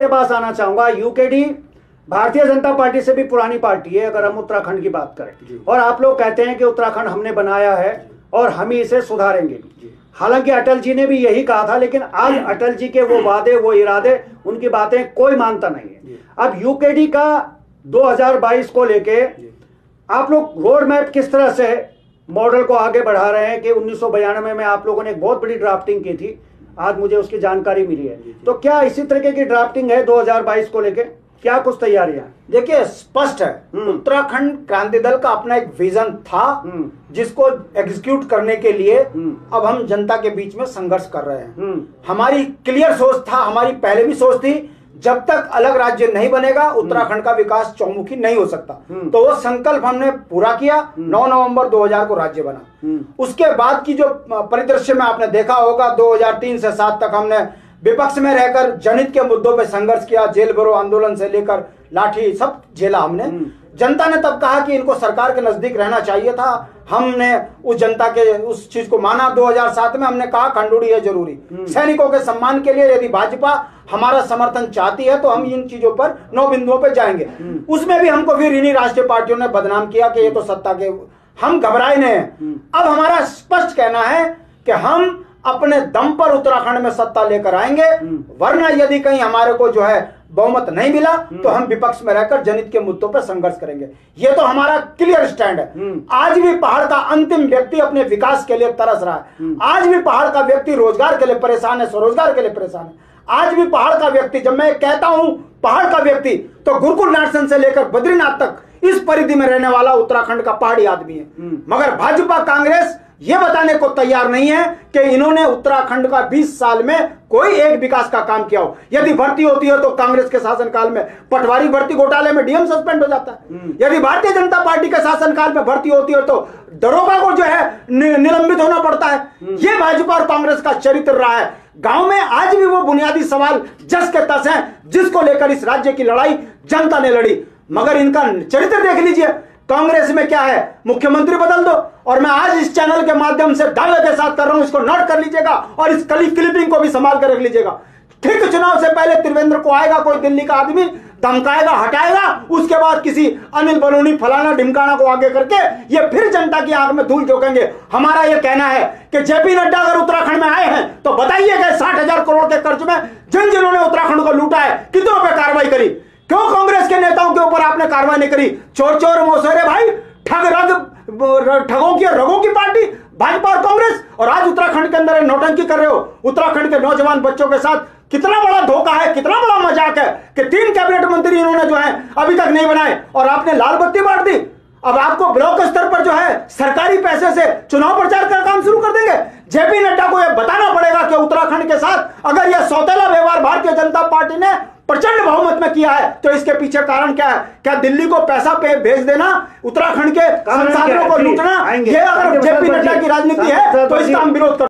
पास आना चाहूंगा। UKD Bharatiya Janata party से भी पुरानी पार्टी है अगर हम उत्तराखंड की बात करें, और आप लोग कहते हैं कि उत्तराखंड हमने बनाया है और हम ही इसे सुधारेंगे। हालांकि अटल जी ने भी यही कहा था, लेकिन आज अटल जी के वो वादे, वो इरादे, उनकी बातें कोई मानता नहीं है। अब यूकेडी का 2022 को लेके आप लोग रोड मैप किस तरह से मॉडल को आगे बढ़ा रहे हैं कि 1992 में आप लोगों ने एक बहुत बड़ी ड्राफ्टिंग की थी, आज मुझे उसकी जानकारी मिली है। तो क्या इसी तरीके की ड्राफ्टिंग है 2022 को लेके? क्या कुछ तैयारियां? देखिए, स्पष्ट है उत्तराखंड क्रांति दल का अपना एक विजन था जिसको एग्जीक्यूट करने के लिए अब हम जनता के बीच में संघर्ष कर रहे हैं। हमारी क्लियर सोच था, हमारी पहले भी सोच थी, जब तक अलग राज्य नहीं बनेगा उत्तराखंड का विकास चौमुखी नहीं हो सकता। तो वो संकल्प हमने पूरा किया। 9 नवंबर 2000 को राज्य बना। उसके बाद की जो परिदृश्य में आपने देखा होगा, 2003 से 7 तक हमने विपक्ष में रहकर जनहित के मुद्दों पे संघर्ष किया। जेल भरो आंदोलन से लेकर लाठी सब झेला हमने। जनता ने तब कहा कि इनको सरकार के नजदीक रहना चाहिए था। हमने उस जनता के उस चीज को माना। 2007 में हमने कहा खंडूड़ी है जरूरी। सैनिकों के सम्मान के लिए यदि भाजपा हमारा समर्थन चाहती है तो हम इन चीजों पर 9 बिंदुओं पर जाएंगे। उसमें भी हमको फिर इन्हीं राष्ट्रीय पार्टियों ने बदनाम किया कि ये तो सत्ता के, हम घबराए नहीं हैं। अब हमारा स्पष्ट कहना है कि हम अपने दम पर उत्तराखंड में सत्ता लेकर आएंगे, वरना यदि कहीं हमारे को जो है बहुमत नहीं मिला तो हम विपक्ष में रहकर जनहित के मुद्दों पर संघर्ष करेंगे। ये तो हमारा क्लियर स्टैंड है। आज भी पहाड़ का अंतिम व्यक्ति अपने विकास के लिए तरस रहा है। आज भी पहाड़ का व्यक्ति रोजगार के लिए परेशान है, स्वरोजगार के लिए परेशान है। आज भी पहाड़ का व्यक्ति, जब मैं कहता हूं पहाड़ का व्यक्ति, तो गुरुकुल नार्सन से लेकर बद्रीनाथ तक इस परिधि में रहने वाला उत्तराखंड का पहाड़ी आदमी है। मगर भाजपा कांग्रेस यह बताने को तैयार नहीं है कि इन्होंने उत्तराखंड का 20 साल में कोई एक विकास का काम किया हो। यदि भर्ती होती है तो कांग्रेस के शासनकाल में पटवारी भर्ती घोटाले में डीएम सस्पेंड हो जाता है। यदि भारतीय जनता पार्टी के शासनकाल में भर्ती होती है तो दरोगा को जो है निलंबित होना पड़ता है। यह भाजपा और कांग्रेस का चरित्र रहा है। गांव में आज भी वो बुनियादी सवाल जस के तस है जिसको लेकर इस राज्य की लड़ाई जनता ने लड़ी। मगर इनका चरित्र देख लीजिए। कांग्रेस में क्या है, मुख्यमंत्री बदल दो। और मैं आज इस चैनल के माध्यम से दावे के साथ कर रहा हूं, इसको नोट कर लीजिएगा और इस क्लिपिंग को भी संभाल कर रख लीजिएगा। ठीक चुनाव से पहले त्रिवेंद्र को आएगा कोई दिल्ली का आदमी, धमकाएगा, हटाएगा, उसके बाद किसी अनिल बलूनी फलाना ढिमकाना को आगे करके ये फिर जनता की आंख में धूल झोंकेंगे। हमारा ये कहना है कि जेपी नड्डा अगर उत्तराखंड में आए हैं तो बताइए कि 60,000 करोड़ के कर्ज में जिन्होंने उत्तराखंड को लूटा है कितनों पे कार्रवाई करी? क्यों कांग्रेस के नेताओं के ऊपर आपने कार्रवाई नहीं करी? चोर चोर मोसेरे भाई, ठगों की रगों की पार्टी भाजपा और कांग्रेस, और आज उत्तराखंड के अंदर नौटंकी कर रहे हो। उत्तराखंड के नौजवान बच्चों के साथ कितना बड़ा धोखा है, कितना बड़ा मजाक है कि 3 कैबिनेट मंत्री इन्होंने जो है अभी तक नहीं बनाए और आपने लाल बत्ती बांट दी। अब आपको ब्लॉक स्तर पर जो है सरकारी पैसे से चुनाव प्रचार का काम शुरू कर देंगे। जेपी नड्डा को यह बताना पड़ेगा कि उत्तराखंड के साथ अगर यह सौतेला व्यवहार भारतीय जनता पार्टी ने प्रचंड बहुमत में किया है तो इसके पीछे कारण क्या है? क्या दिल्ली को पैसा पे भेज देना, उत्तराखंड के संसाधनों को लूटना, ये अगर जेपी नड्डा की राजनीति है तो इसका हम विरोध कर